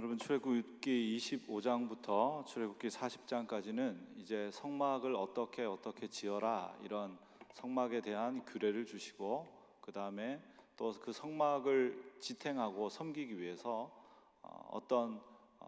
여러분, 출애굽기 25장부터 출애굽기 40장까지는 이제 성막을 어떻게 지어라, 이런 성막에 대한 규례를 주시고, 그 다음에 또 그 성막을 지탱하고 섬기기 위해서 어떤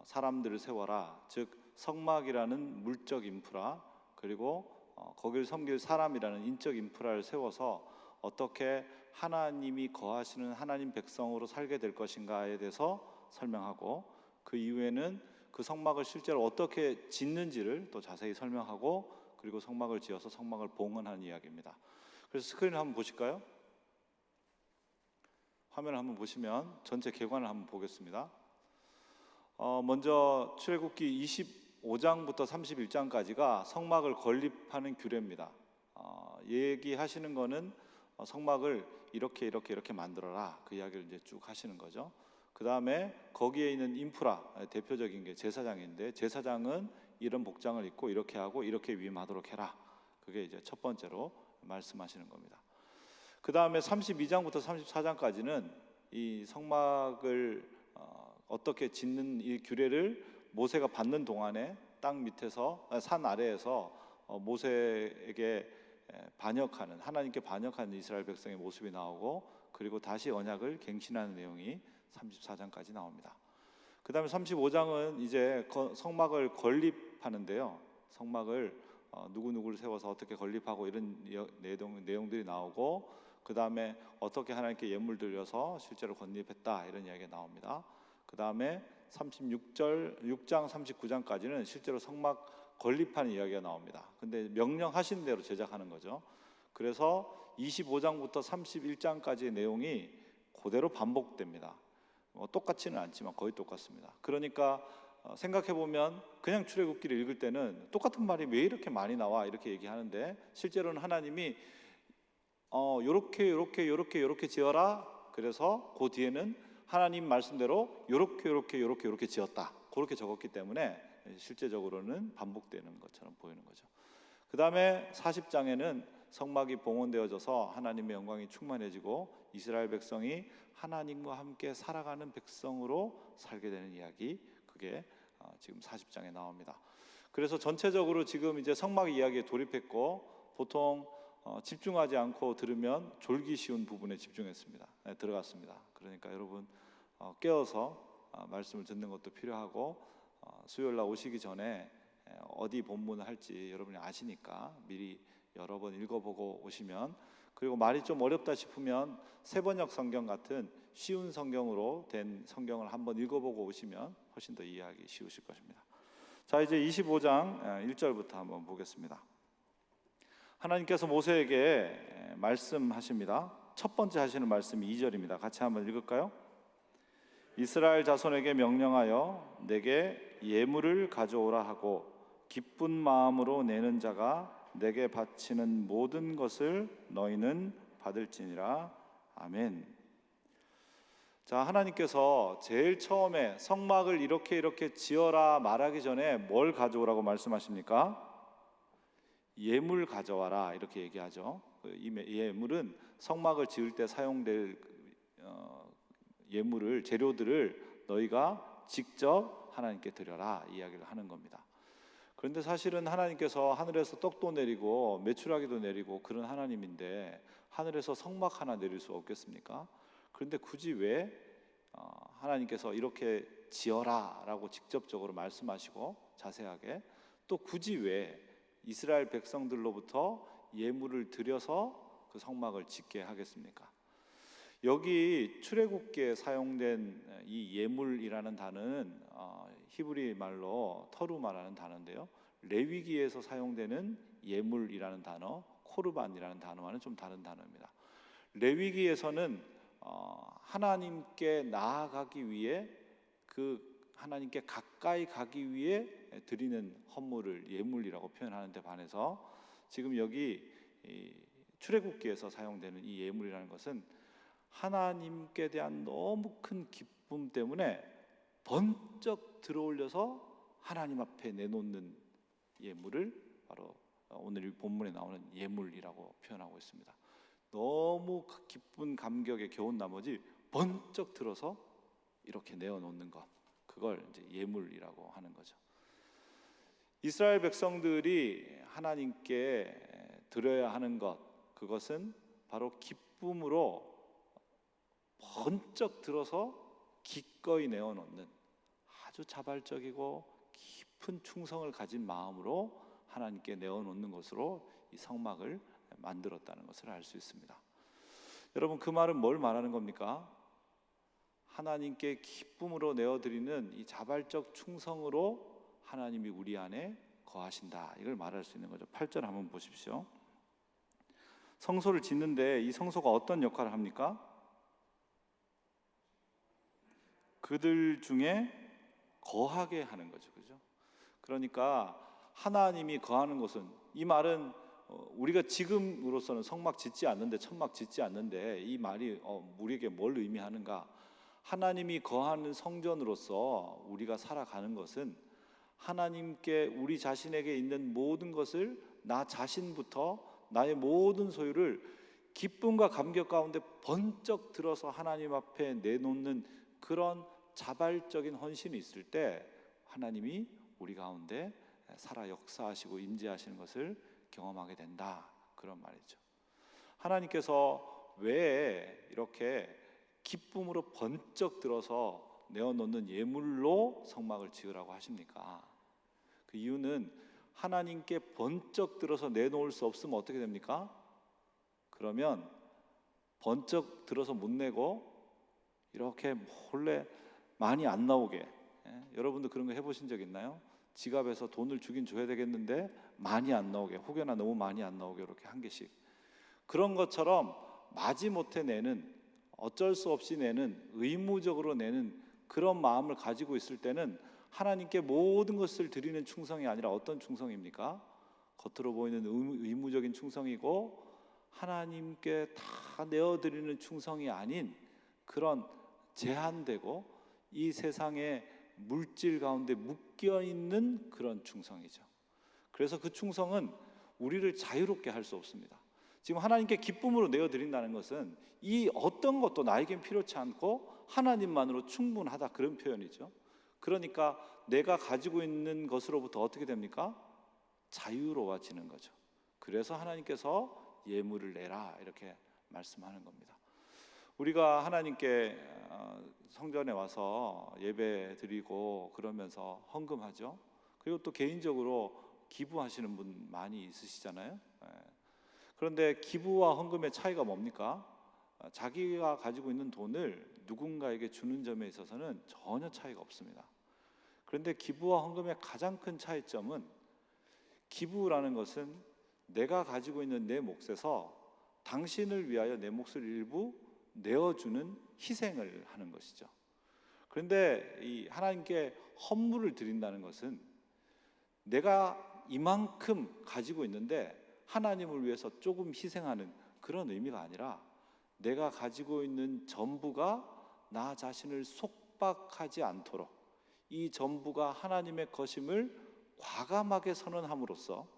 사람들을 세워라, 즉 성막이라는 물적 인프라, 그리고 거기를 섬길 사람이라는 인적 인프라를 세워서 어떻게 하나님이 거하시는 하나님 백성으로 살게 될 것인가에 대해서 설명하고, 그 이후에는 그 성막을 실제로 어떻게 짓는지를 또 자세히 설명하고, 그리고 성막을 지어서 성막을 봉헌하는 이야기입니다. 그래서 스크린을 한번 보실까요? 화면을 한번 보시면 전체 계관을 한번 보겠습니다. 먼저 출애굽기 25장부터 31장까지가 성막을 건립하는 규례입니다. 얘기하시는 거는 성막을 이렇게 만들어라, 그 이야기를 이제 쭉 하시는 거죠. 그 다음에 거기에 있는 인프라, 대표적인 게 제사장인데, 제사장은 이런 복장을 입고 이렇게 하고 이렇게 위임하도록 해라. 그게 이제 첫 번째로 말씀하시는 겁니다. 그 다음에 32장부터 34장까지는 이 성막을 어떻게 짓는 이 규례를 모세가 받는 동안에 땅 밑에서, 산 아래에서 모세에게 반역하는, 하나님께 반역하는 이스라엘 백성의 모습이 나오고, 그리고 다시 언약을 갱신하는 내용이 34장까지 나옵니다. 그 다음에 35장은 이제 성막을 건립하는데요, 성막을 누구누구를 세워서 어떻게 건립하고 이런 내용들이 나오고, 그 다음에 어떻게 하나님께 예물 드려서 실제로 건립했다, 이런 이야기가 나옵니다. 그 다음에 6장 39장까지는 실제로 성막 건립하는 이야기가 나옵니다. 근데 명령하신 대로 제작하는 거죠. 그래서 25장부터 31장까지의 내용이 그대로 반복됩니다. 똑같지는 않지만 거의 똑같습니다. 그러니까 생각해보면 그냥 출애굽기를 읽을 때는 똑같은 말이 왜 이렇게 많이 나와, 이렇게 얘기하는데, 실제로는 하나님이 요렇게 지어라, 그래서 그 뒤에는 하나님 말씀대로 요렇게 지었다, 그렇게 적었기 때문에 실제적으로는 반복되는 것처럼 보이는 거죠. 그 다음에 40장에는 성막이 봉헌되어져서 하나님의 영광이 충만해지고 이스라엘 백성이 하나님과 함께 살아가는 백성으로 살게 되는 이야기, 그게 지금 40장에 나옵니다. 그래서 전체적으로 지금 이제 성막 이야기에 돌입했고, 보통 집중하지 않고 들으면 졸기 쉬운 부분에 집중했습니다. 들어갔습니다. 그러니까 여러분 깨어서 말씀을 듣는 것도 필요하고, 수요일 날 오시기 전에 어디 본문을 할지 여러분이 아시니까 미리 여러 번 읽어보고 오시면, 그리고 말이 좀 어렵다 싶으면 세번역 성경 같은 쉬운 성경으로 된 성경을 한번 읽어보고 오시면 훨씬 더 이해하기 쉬우실 것입니다. 자, 이제 25장 1절부터 한번 보겠습니다. 하나님께서 모세에게 말씀하십니다. 첫 번째 하시는 말씀이 2절입니다. 같이 한번 읽을까요? 이스라엘 자손에게 명령하여 내게 예물을 가져오라 하고 기쁜 마음으로 내는 자가 내게 바치는 모든 것을 너희는 받을지니라. 아멘. 자, 하나님께서 제일 처음에 성막을 이렇게 지어라 말하기 전에 뭘 가져오라고 말씀하십니까? 예물 가져와라, 이렇게 얘기하죠. 이 예물은 성막을 지을 때 사용될 예물을, 재료들을 너희가 직접 하나님께 드려라, 이야기를 하는 겁니다. 그런데 사실은 하나님께서 하늘에서 떡도 내리고 메추라기도 내리고 그런 하나님인데 하늘에서 성막 하나 내릴 수 없겠습니까? 그런데 굳이 왜 하나님께서 이렇게 지어라 라고 직접적으로 말씀하시고 자세하게, 또 굳이 왜 이스라엘 백성들로부터 예물을 드려서 그 성막을 짓게 하겠습니까? 여기 출애굽기에 사용된 이 예물이라는 단어는 히브리 말로 터루마라는 단어인데요, 레위기에서 사용되는 예물이라는 단어, 코르반이라는 단어와는 좀 다른 단어입니다. 레위기에서는 하나님께 나아가기 위해, 그 하나님께 가까이 가기 위해 드리는 헌물을 예물이라고 표현하는 데 반해서, 지금 여기 출애굽기에서 사용되는 이 예물이라는 것은 하나님께 대한 너무 큰 기쁨 때문에 번쩍 들어올려서 하나님 앞에 내놓는 예물을 바로 오늘 이 본문에 나오는 예물이라고 표현하고 있습니다. 너무 기쁜 감격에 겨운 나머지 번쩍 들어서 이렇게 내어놓는 것, 그걸 이제 예물이라고 하는 거죠. 이스라엘 백성들이 하나님께 드려야 하는 것, 그것은 바로 기쁨으로 번쩍 들어서 기꺼이 내어놓는 아주 자발적이고 깊은 충성을 가진 마음으로 하나님께 내어놓는 것으로 이 성막을 만들었다는 것을 알 수 있습니다. 여러분, 그 말은 뭘 말하는 겁니까? 하나님께 기쁨으로 내어드리는 이 자발적 충성으로 하나님이 우리 안에 거하신다, 이걸 말할 수 있는 거죠. 8절 한번 보십시오. 성소를 짓는데 이 성소가 어떤 역할을 합니까? 그들 중에 거하게 하는 거죠. 그죠? 그러니까 하나님이 거하는 곳은, 이 말은 우리가 지금으로서는 성막 짓지 않는데, 천막 짓지 않는데, 이 말이 우리에게 뭘 의미하는가? 하나님이 거하는 성전으로서 우리가 살아가는 것은 하나님께 우리 자신에게 있는 모든 것을, 나 자신부터 나의 모든 소유를 기쁨과 감격 가운데 번쩍 들어서 하나님 앞에 내놓는 그런 자발적인 헌신이 있을 때 하나님이 우리 가운데 살아 역사하시고 임재하시는 것을 경험하게 된다, 그런 말이죠. 하나님께서 왜 이렇게 기쁨으로 번쩍 들어서 내어놓는 예물로 성막을 지으라고 하십니까? 그 이유는 하나님께 번쩍 들어서 내놓을 수 없으면 어떻게 됩니까? 그러면 번쩍 들어서 못 내고 이렇게 몰래 많이 안 나오게, 여러분도 그런 거 해보신 적 있나요? 지갑에서 돈을 주긴 줘야 되겠는데 많이 안 나오게, 혹여나 너무 많이 안 나오게 이렇게 한 개씩, 그런 것처럼 마지못해 내는, 어쩔 수 없이 내는, 의무적으로 내는 그런 마음을 가지고 있을 때는 하나님께 모든 것을 드리는 충성이 아니라 어떤 충성입니까? 겉으로 보이는 의무적인 충성이고 하나님께 다 내어드리는 충성이 아닌 그런 제한되고 이 세상의 물질 가운데 묶여있는 그런 충성이죠. 그래서 그 충성은 우리를 자유롭게 할 수 없습니다. 지금 하나님께 기쁨으로 내어드린다는 것은 이 어떤 것도 나에겐 필요치 않고 하나님만으로 충분하다, 그런 표현이죠. 그러니까 내가 가지고 있는 것으로부터 어떻게 됩니까? 자유로워지는 거죠. 그래서 하나님께서 예물을 내라, 이렇게 말씀하는 겁니다. 우리가 하나님께 성전에 와서 예배 드리고 그러면서 헌금하죠. 그리고 또 개인적으로 기부하시는 분 많이 있으시잖아요. 그런데 기부와 헌금의 차이가 뭡니까? 자기가 가지고 있는 돈을 누군가에게 주는 점에 있어서는 전혀 차이가 없습니다. 그런데 기부와 헌금의 가장 큰 차이점은, 기부라는 것은 내가 가지고 있는 내 몫에서 당신을 위하여 내 몫을 일부 내어주는 희생을 하는 것이죠. 그런데 이 하나님께 헌물을 드린다는 것은 내가 이만큼 가지고 있는데 하나님을 위해서 조금 희생하는 그런 의미가 아니라, 내가 가지고 있는 전부가 나 자신을 속박하지 않도록 이 전부가 하나님의 것임을 과감하게 선언함으로써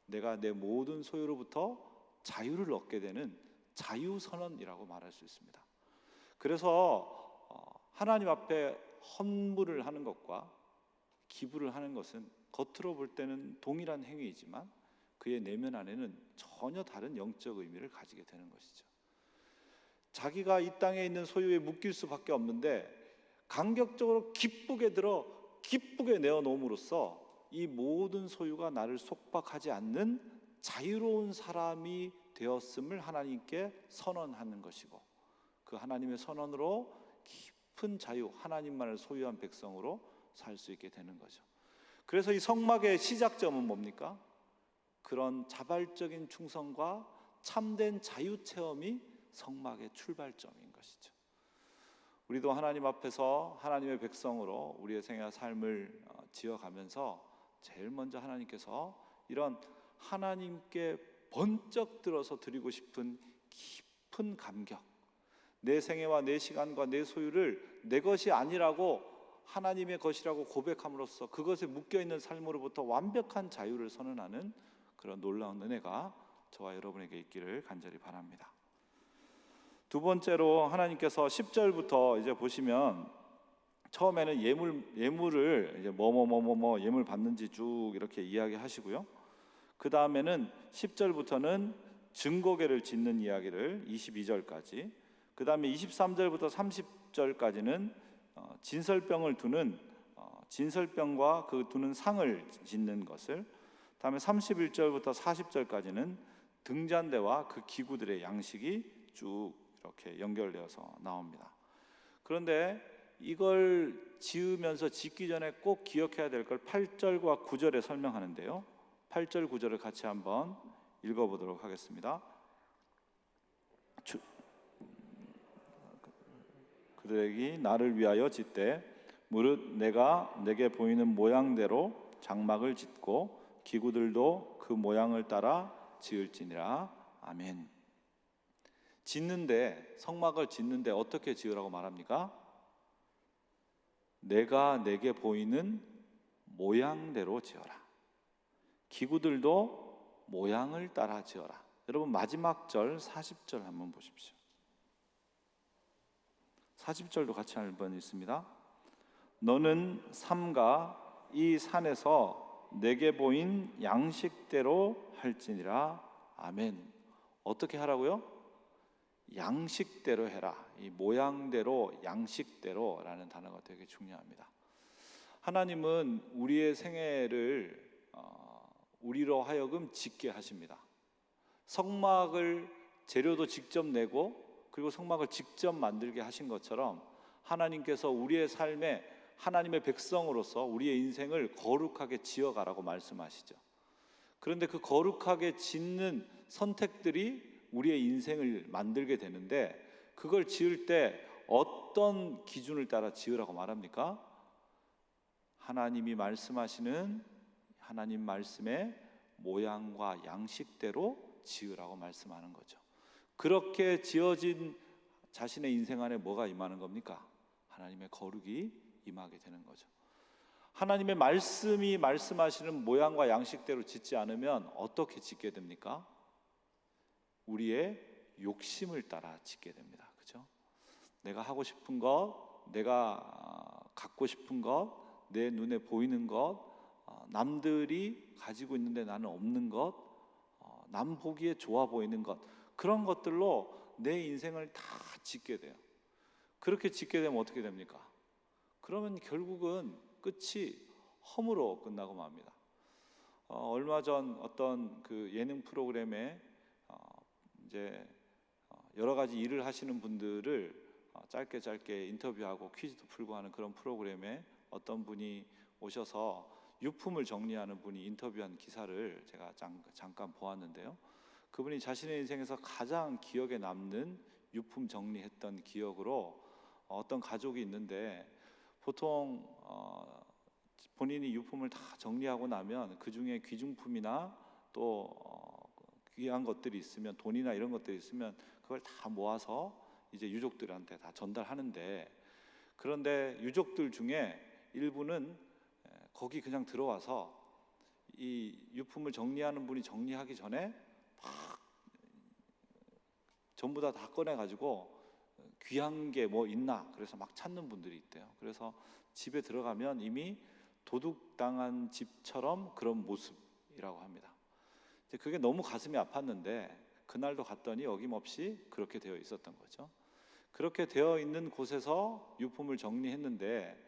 내가 내 모든 소유로부터 자유를 얻게 되는 자유선언이라고 말할 수 있습니다. 그래서 하나님 앞에 헌물을 하는 것과 기부를 하는 것은 겉으로 볼 때는 동일한 행위이지만 그의 내면 안에는 전혀 다른 영적 의미를 가지게 되는 것이죠. 자기가 이 땅에 있는 소유에 묶일 수밖에 없는데 간격적으로 기쁘게 들어 기쁘게 내어놓음으로써 이 모든 소유가 나를 속박하지 않는 자유로운 사람이 되었음을 하나님께 선언하는 것이고, 그 하나님의 선언으로 깊은 자유, 하나님만을 소유한 백성으로 살 수 있게 되는 거죠. 그래서 이 성막의 시작점은 뭡니까? 그런 자발적인 충성과 참된 자유 체험이 성막의 출발점인 것이죠. 우리도 하나님 앞에서 하나님의 백성으로 우리의 생애와 삶을 지어가면서 제일 먼저 하나님께서 이런 하나님께 번쩍 들어서 드리고 싶은 깊은 감격, 내 생애와 내 시간과 내 소유를 내 것이 아니라고 하나님의 것이라고 고백함으로써 그것에 묶여있는 삶으로부터 완벽한 자유를 선언하는 그런 놀라운 은혜가 저와 여러분에게 있기를 간절히 바랍니다. 두 번째로 하나님께서 10절부터 이제 보시면 처음에는 예물을 이제 뭐뭐뭐뭐뭐 예물 받는지 쭉 이렇게 이야기하시고요. 그 다음에는 10절부터는 증거궤를 짓는 이야기를 22절까지, 그 다음에 23절부터 30절까지는 진설병을 두는 진설병과 그 두는 상을 짓는 것을, 다음에 31절부터 40절까지는 등잔대와 그 기구들의 양식이 쭉 이렇게 연결되어서 나옵니다. 그런데 이걸 지으면서 짓기 전에 꼭 기억해야 될 걸 8절과 9절에 설명하는데요. 8절 9절을 같이 한번 읽어보도록 하겠습니다. 그들에게 나를 위하여 짓되 무릇 내가 내게 보이는 모양대로 장막을 짓고 기구들도 그 모양을 따라 지을지니라. 아멘. 짓는데, 성막을 짓는데 어떻게 지으라고 말합니까? 내가 내게 보이는 모양대로 지어라. 기구들도 모양을 따라 지어라. 여러분 마지막 절 40절 한번 보십시오. 40절도 같이 한번 읽습니다. 너는 삼가 이 산에서 내게 보인 양식대로 할지니라. 아멘. 어떻게 하라고요? 양식대로 해라. 이 모양대로, 양식대로라는 단어가 되게 중요합니다. 하나님은 우리의 생애를 우리로 하여금 짓게 하십니다. 성막을 재료도 직접 내고 그리고 성막을 직접 만들게 하신 것처럼 하나님께서 우리의 삶에 하나님의 백성으로서 우리의 인생을 거룩하게 지어가라고 말씀하시죠. 그런데 그 거룩하게 짓는 선택들이 우리의 인생을 만들게 되는데, 그걸 지을 때 어떤 기준을 따라 지으라고 말합니까? 하나님이 말씀하시는 하나님 말씀의 모양과 양식대로 지으라고 말씀하는 거죠. 그렇게 지어진 자신의 인생 안에 뭐가 임하는 겁니까? 하나님의 거룩이 임하게 되는 거죠. 하나님의 말씀이 말씀하시는 모양과 양식대로 짓지 않으면 어떻게 짓게 됩니까? 우리의 욕심을 따라 짓게 됩니다. 그렇죠? 내가 하고 싶은 것, 내가 갖고 싶은 것, 내 눈에 보이는 것, 남들이 가지고 있는데 나는 없는 것, 남 보기에 좋아 보이는 것, 그런 것들로 내 인생을 다 짓게 돼요. 그렇게 짓게 되면 어떻게 됩니까? 그러면 결국은 끝이 허무로 끝나고 맙니다. 얼마 전 어떤 그 예능 프로그램에 이제 여러 가지 일을 하시는 분들을 짧게 인터뷰하고 퀴즈도 풀고 하는 그런 프로그램에 어떤 분이 오셔서 유품을 정리하는 분이 인터뷰한 기사를 제가 잠깐 보았는데요. 그분이 자신의 인생에서 가장 기억에 남는 유품 정리했던 기억으로 어떤 가족이 있는데, 보통 본인이 유품을 다 정리하고 나면 그 중에 귀중품이나 또 귀한 것들이 있으면, 돈이나 이런 것들이 있으면 그걸 다 모아서 이제 유족들한테 다 전달하는데, 그런데 유족들 중에 일부는 거기 그냥 들어와서 이 유품을 정리하는 분이 정리하기 전에 막 전부 다 꺼내가지고 귀한 게 뭐 있나 그래서 막 찾는 분들이 있대요. 그래서 집에 들어가면 이미 도둑당한 집처럼 그런 모습이라고 합니다. 그게 너무 가슴이 아팠는데 그날도 갔더니 어김없이 그렇게 되어 있었던 거죠. 그렇게 되어 있는 곳에서 유품을 정리했는데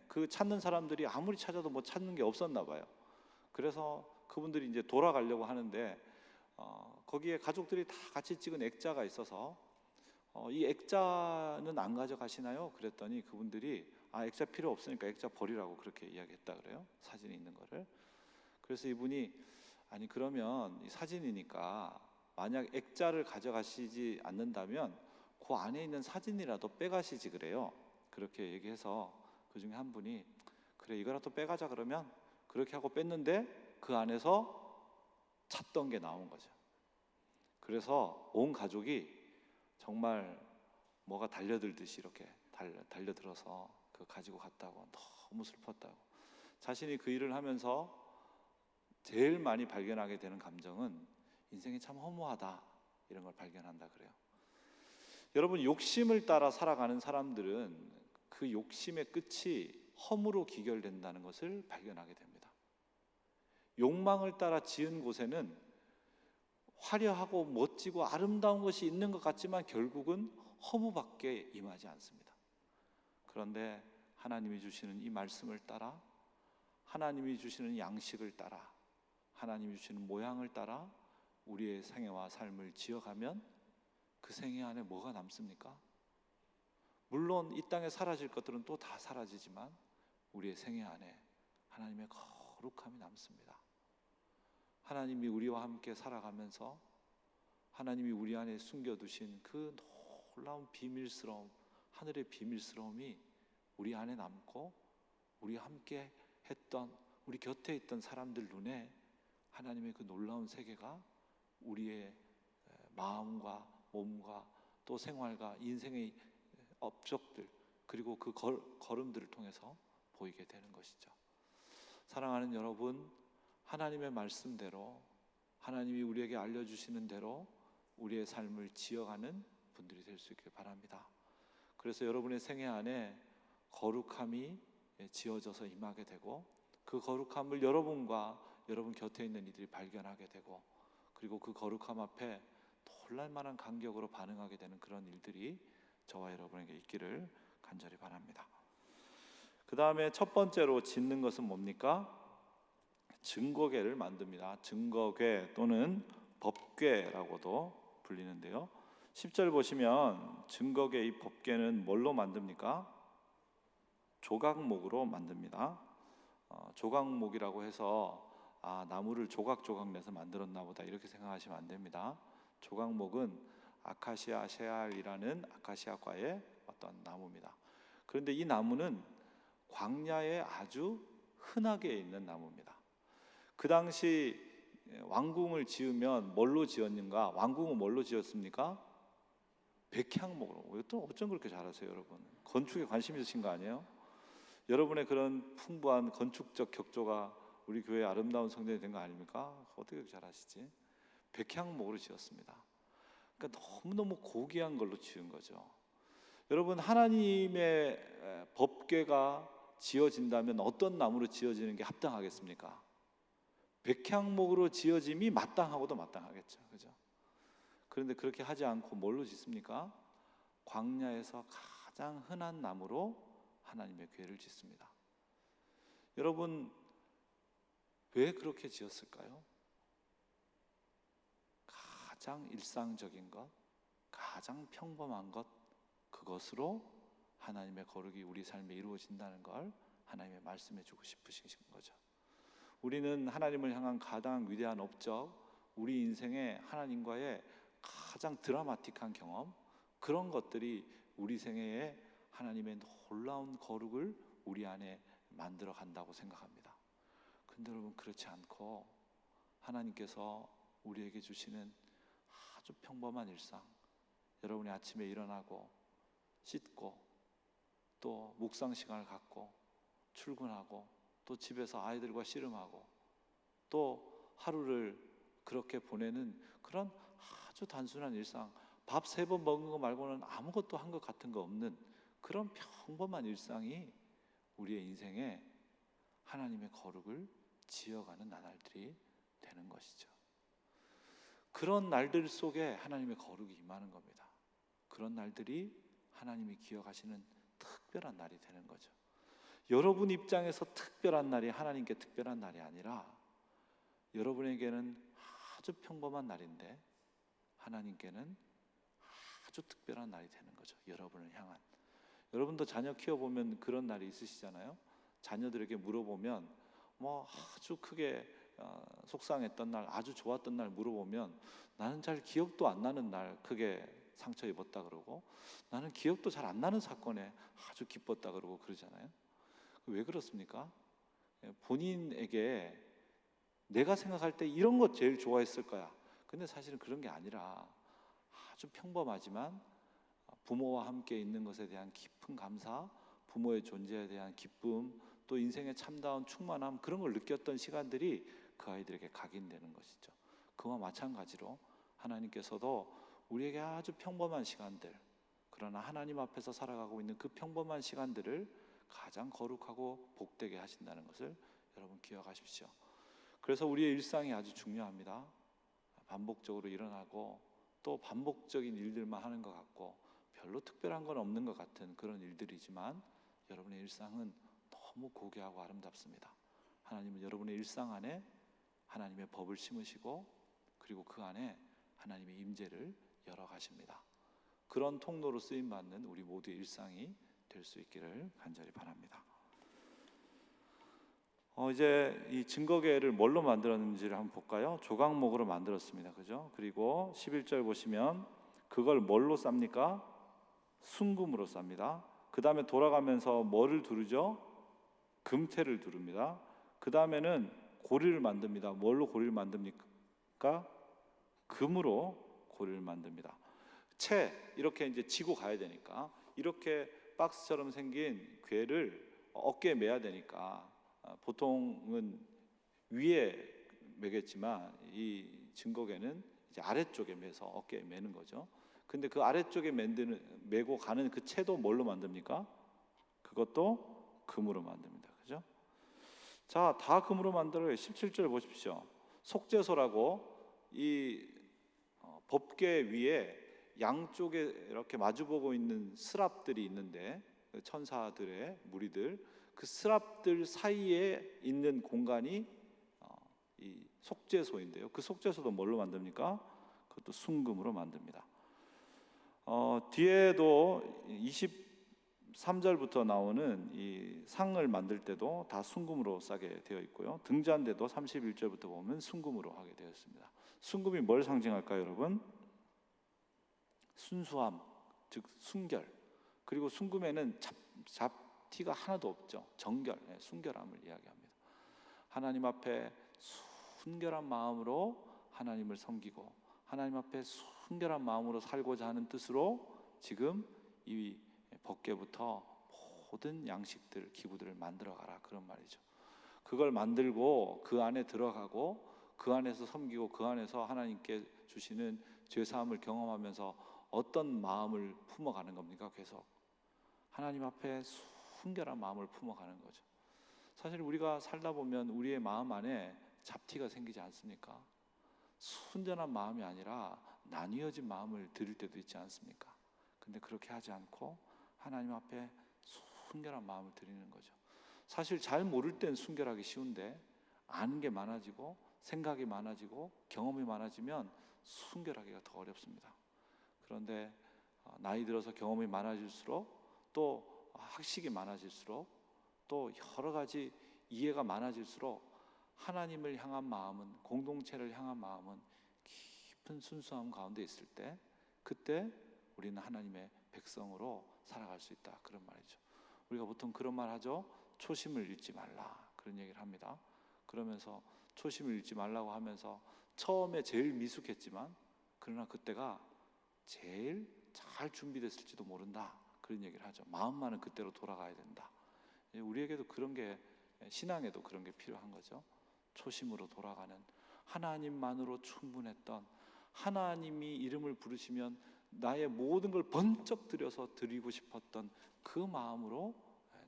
그 찾는 사람들이 아무리 찾아도 뭐 찾는 게 없었나 봐요. 그래서 그분들이 이제 돌아가려고 하는데 거기에 가족들이 다 같이 찍은 액자가 있어서 이 액자는 안 가져가시나요? 그랬더니 그분들이 액자 필요 없으니까 액자 버리라고 그렇게 이야기했다 그래요. 사진이 있는 거를. 그래서 이분이 아니 그러면 이 사진이니까 만약 액자를 가져가시지 않는다면 그 안에 있는 사진이라도 빼가시지 그래요. 그렇게 얘기해서 그 중에 한 분이 그래 이거라도 빼가자 그러면 그렇게 하고 뺐는데 그 안에서 찾던 게 나온 거죠. 그래서 온 가족이 정말 뭐가 달려들듯이 이렇게 달려들어서 그 가지고 갔다고, 너무 슬펐다고. 자신이 그 일을 하면서 제일 많이 발견하게 되는 감정은 인생이 참 허무하다, 이런 걸 발견한다 그래요. 여러분, 욕심을 따라 살아가는 사람들은 그 욕심의 끝이 허무로 기결된다는 것을 발견하게 됩니다. 욕망을 따라 지은 곳에는 화려하고 멋지고 아름다운 것이 있는 것 같지만 결국은 허무밖에 임하지 않습니다. 그런데 하나님이 주시는 이 말씀을 따라, 하나님이 주시는 양식을 따라, 하나님이 주시는 모양을 따라 우리의 생애와 삶을 지어가면 그 생애 안에 뭐가 남습니까? 물론 이 땅에 사라질 것들은 또 다 사라지지만 우리의 생애 안에 하나님의 거룩함이 남습니다. 하나님이 우리와 함께 살아가면서 하나님이 우리 안에 숨겨두신 그 놀라운 비밀스러움, 하늘의 비밀스러움이 우리 안에 남고 우리 함께 했던, 우리 곁에 있던 사람들 눈에 하나님의 그 놀라운 세계가 우리의 마음과 몸과 또 생활과 인생의 업적들, 그리고 그 걸음들을 통해서 보이게 되는 것이죠. 사랑하는 여러분, 하나님의 말씀대로, 하나님이 우리에게 알려주시는 대로 우리의 삶을 지어가는 분들이 될 수 있길 바랍니다. 그래서 여러분의 생애 안에 거룩함이 지어져서 임하게 되고, 그 거룩함을 여러분과 여러분 곁에 있는 이들이 발견하게 되고, 그리고 그 거룩함 앞에 놀랄만한 간격으로 반응하게 되는 그런 일들이 저와 여러분에게 있기를 간절히 바랍니다. 그 다음에 첫 번째로 짓는 것은 뭡니까? 증거궤를 만듭니다. 증거궤 또는 법궤라고도 불리는데요, 10절 보시면 증거궤, 이 법궤는 뭘로 만듭니까? 조각목으로 만듭니다. 조각목이라고 해서 나무를 조각조각 내서 만들었나 보다 이렇게 생각하시면 안 됩니다. 조각목은 아카시아 셰알이라는 아카시아과의 어떤 나무입니다. 그런데 이 나무는 광야에 아주 흔하게 있는 나무입니다. 그 당시 왕궁을 지으면 뭘로 지었는가? 왕궁은 뭘로 지었습니까? 백향목으로. 또 어쩜 그렇게 잘하세요, 여러분? 건축에 관심 있으신 거 아니에요? 여러분의 그런 풍부한 건축적 격조가 우리 교회의 아름다운 성전이 된 거 아닙니까? 어떻게 그렇게 잘하시지? 백향목으로 지었습니다. 그러니까 너무너무 고귀한 걸로 지은 거죠. 여러분, 하나님의 법궤가 지어진다면 어떤 나무로 지어지는 게 합당하겠습니까? 백향목으로 지어짐이 마땅하고도 마땅하겠죠, 그죠? 그런데 그렇게 하지 않고 뭘로 짓습니까? 광야에서 가장 흔한 나무로 하나님의 궤를 짓습니다. 여러분, 왜 그렇게 지었을까요? 가장 일상적인 것, 가장 평범한 것, 그것으로 하나님의 거룩이 우리 삶에 이루어진다는 걸 하나님의 말씀해 주고 싶으신 거죠. 우리는 하나님을 향한 가장 위대한 업적, 우리 인생에 하나님과의 가장 드라마틱한 경험, 그런 것들이 우리 생애에 하나님의 놀라운 거룩을 우리 안에 만들어 간다고 생각합니다. 근데 여러분, 그렇지 않고 하나님께서 우리에게 주시는 아주 평범한 일상, 여러분이 아침에 일어나고 씻고 또 묵상 시간을 갖고 출근하고 또 집에서 아이들과 씨름하고 또 하루를 그렇게 보내는 그런 아주 단순한 일상, 밥 3번 먹은 거 말고는 아무것도 한 것 같은 거 없는 그런 평범한 일상이 우리의 인생에 하나님의 거룩을 지어가는 나날들이 되는 것이죠. 그런 날들 속에 하나님의 거룩이 임하는 겁니다. 그런 날들이 하나님이 기억하시는 특별한 날이 되는 거죠. 여러분 입장에서 특별한 날이 하나님께 특별한 날이 아니라 여러분에게는 아주 평범한 날인데 하나님께는 아주 특별한 날이 되는 거죠. 여러분을 향한. 여러분도 자녀 키워보면 그런 날이 있으시잖아요. 자녀들에게 물어보면 아주 크게 속상했던 날, 아주 좋았던 날 물어보면 나는 잘 기억도 안 나는 날 크게 상처 입었다 그러고, 나는 기억도 잘 안 나는 사건에 아주 기뻤다 그러고 그러잖아요. 왜 그렇습니까? 본인에게 내가 생각할 때 이런 것 제일 좋아했을 거야. 근데 사실은 그런 게 아니라 아주 평범하지만 부모와 함께 있는 것에 대한 깊은 감사, 부모의 존재에 대한 기쁨, 또 인생의 참다운 충만함, 그런 걸 느꼈던 시간들이 그 아이들에게 각인되는 것이죠. 그와 마찬가지로 하나님께서도 우리에게 아주 평범한 시간들, 그러나 하나님 앞에서 살아가고 있는 그 평범한 시간들을 가장 거룩하고 복되게 하신다는 것을 여러분 기억하십시오. 그래서 우리의 일상이 아주 중요합니다. 반복적으로 일어나고 또 반복적인 일들만 하는 것 같고 별로 특별한 건 없는 것 같은 그런 일들이지만 여러분의 일상은 너무 고귀하고 아름답습니다. 하나님은 여러분의 일상 안에 하나님의 법을 심으시고 그리고 그 안에 하나님의 임재를 열어 가십니다. 그런 통로로 쓰임받는 우리 모두의 일상이 될 수 있기를 간절히 바랍니다. 이제 이 증거궤를 뭘로 만들었는지를 한번 볼까요? 조각목으로 만들었습니다. 그죠? 그리고 11절 보시면 그걸 뭘로 쌉니까? 순금으로 쌉니다. 그 다음에 돌아가면서 뭐를 두르죠? 금태를 두릅니다. 그 다음에는 고리를 만듭니다. 뭘로 고리를 만듭니까? 금으로 고리를 만듭니다. 채 이렇게 이제 지고 가야 되니까 이렇게 박스처럼 생긴 궤를 어깨에 매야 되니까 보통은 위에 매겠지만 이 증거궤는 이제 아래쪽에 매서 어깨에 매는 거죠. 근데 그 아래쪽에 매고 가는 그 채도 뭘로 만듭니까? 그것도 금으로 만듭니다. 그죠? 자, 다 금으로 만들어요. 17절 보십시오. 속죄소라고 이 법궤 위에 양쪽에 이렇게 마주보고 있는 스랍들이 있는데 천사들의 무리들 그 스랍들 사이에 있는 공간이 이 속죄소인데요. 그 속죄소도 뭘로 만듭니까? 그것도 순금으로 만듭니다. 뒤에도 23절부터 나오는 이 상을 만들 때도 다 순금으로 싸게 되어 있고요. 등잔대도 31절부터 보면 순금으로 하게 되어 있습니다. 순금이 뭘 상징할까요, 여러분? 순수함, 즉 순결. 그리고 순금에는 잡티가 하나도 없죠. 정결, 순결함을 이야기합니다. 하나님 앞에 순결한 마음으로 하나님을 섬기고 하나님 앞에 순결한 마음으로 살고자 하는 뜻으로 지금 이 법궤부터 모든 양식들, 기구들을 만들어가라 그런 말이죠. 그걸 만들고 그 안에 들어가고 그 안에서 섬기고 그 안에서 하나님께 주시는 죄사함을 경험하면서 어떤 마음을 품어가는 겁니까? 계속 하나님 앞에 순결한 마음을 품어가는 거죠. 사실 우리가 살다 보면 우리의 마음 안에 잡티가 생기지 않습니까? 순전한 마음이 아니라 나뉘어진 마음을 드릴 때도 있지 않습니까? 근데 그렇게 하지 않고 하나님 앞에 순결한 마음을 드리는 거죠. 사실 잘 모를 땐 순결하기 쉬운데 아는 게 많아지고 생각이 많아지고 경험이 많아지면 순결하기가 더 어렵습니다. 그런데 나이 들어서 경험이 많아질수록 또 학식이 많아질수록 또 여러 가지 이해가 많아질수록 하나님을 향한 마음은, 공동체를 향한 마음은 깊은 순수함 가운데 있을 때 그때 우리는 하나님의 백성으로 살아갈 수 있다 그런 말이죠. 우리가 보통 그런 말 하죠. 초심을 잃지 말라 그런 얘기를 합니다. 그러면서 초심을 잃지 말라고 하면서 처음에 제일 미숙했지만 그러나 그때가 제일 잘 준비됐을지도 모른다 그런 얘기를 하죠. 마음만은 그때로 돌아가야 된다. 우리에게도 그런 게, 신앙에도 그런 게 필요한 거죠. 초심으로 돌아가는, 하나님만으로 충분했던, 하나님이 이름을 부르시면 나의 모든 걸 번쩍 들여서 드리고 싶었던 그 마음으로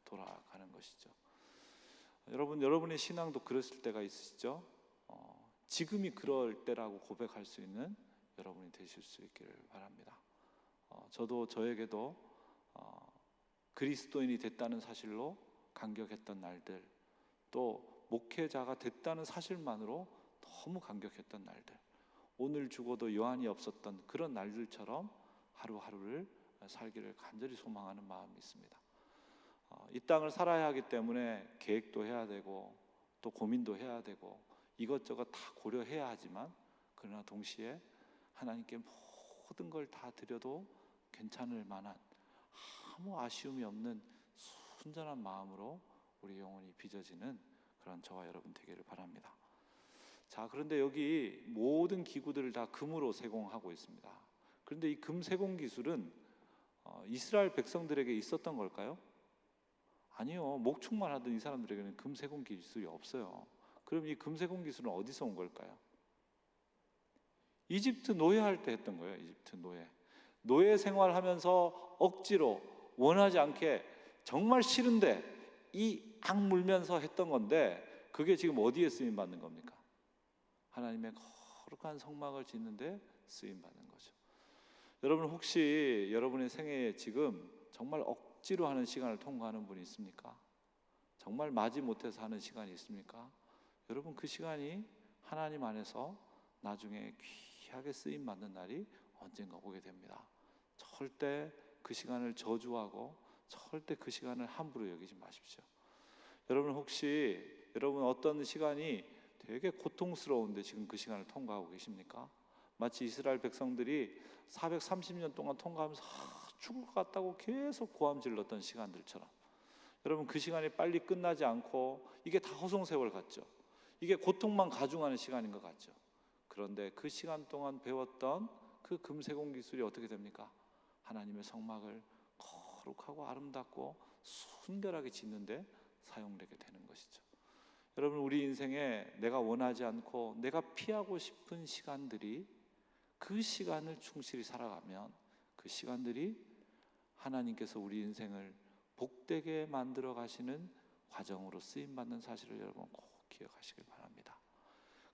돌아가는 것이죠. 여러분의 신앙도 그랬을 때가 있으시죠? 지금이 그럴 때라고 고백할 수 있는 여러분이 되실 수 있기를 바랍니다. 저도 저에게도 그리스도인이 됐다는 사실로 감격했던 날들, 또 목회자가 됐다는 사실만으로 너무 감격했던 날들, 오늘 죽어도 여한이 없었던 그런 날들처럼 하루하루를 살기를 간절히 소망하는 마음이 있습니다. 이 땅을 살아야 하기 때문에 계획도 해야 되고 또 고민도 해야 되고 이것저것 다 고려해야 하지만 그러나 동시에 하나님께 모든 걸 다 드려도 괜찮을 만한 아무 아쉬움이 없는 순전한 마음으로 우리 영혼이 빚어지는 그런 저와 여러분 되기를 바랍니다. 자, 그런데 여기 모든 기구들을 다 금으로 세공하고 있습니다. 그런데 이 금 세공 기술은 이스라엘 백성들에게 있었던 걸까요? 아니요. 목축만 하던 이 사람들에게는 금 세공 기술이 없어요. 그럼 이 금 세공 기술은 어디서 온 걸까요? 이집트 노예할 때 했던 거예요. 이집트 노예. 노예 생활하면서 억지로 원하지 않게 정말 싫은데 이 악물면서 했던 건데 그게 지금 어디에 쓰임 받는 겁니까? 하나님의 거룩한 성막을 짓는데 쓰임 받는 거죠. 여러분 혹시 여러분의 생애에 지금 정말 억지로 하는 시간을 통과하는 분이 있습니까? 정말 마지 못해서 하는 시간이 있습니까? 여러분 그 시간이 하나님 안에서 나중에 귀하게 쓰임 받는 날이 언젠가 오게 됩니다. 절대 그 시간을 저주하고 절대 그 시간을 함부로 여기지 마십시오. 여러분 혹시 여러분 어떤 시간이 되게 고통스러운데 지금 그 시간을 통과하고 계십니까? 마치 이스라엘 백성들이 430년 동안 통과하면서 죽을 것 같다고 계속 고함 질렀던 시간들처럼 여러분 그 시간이 빨리 끝나지 않고 이게 다 허송세월 같죠. 이게 고통만 가중하는 시간인 것 같죠. 그런데 그 시간 동안 배웠던 그 금세공 기술이 어떻게 됩니까? 하나님의 성막을 거룩하고 아름답고 순결하게 짓는데 사용되게 되는 것이죠. 여러분 우리 인생에 내가 원하지 않고 내가 피하고 싶은 시간들이 그 시간을 충실히 살아가면 그 시간들이 하나님께서 우리 인생을 복되게 만들어 가시는 과정으로 쓰임받는 사실을 여러분 꼭 기억하시길 바랍니다.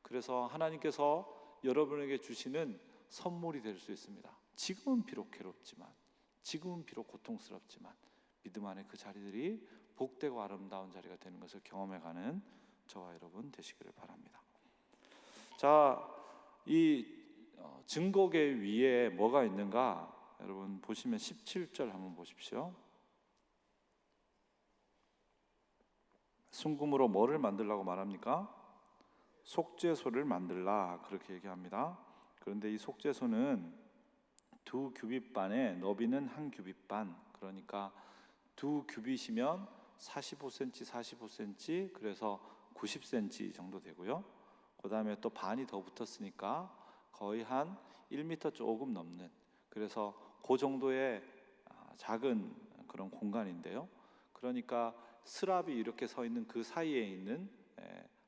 그래서 하나님께서 여러분에게 주시는 선물이 될 수 있습니다. 지금은 비록 괴롭지만, 지금은 비록 고통스럽지만 믿음 안에 그 자리들이 복되고 아름다운 자리가 되는 것을 경험해가는 저와 여러분 되시기를 바랍니다. 자, 이 증거계 위에 뭐가 있는가? 여러분 보시면 17절 한번 보십시오. 순금으로 뭐를 만들라고 말합니까? 속죄소를 만들라 그렇게 얘기합니다. 그런데 이 속죄소는 2규빗반에 너비는 1규빗반, 그러니까 2규빗이면 45cm, 45cm, 그래서 90cm 정도 되고요. 그 다음에 또 반이 더 붙었으니까 거의 한 1m 조금 넘는, 그래서 그 정도의 작은 그런 공간인데요. 그러니까 스랍이 이렇게 서 있는 그 사이에 있는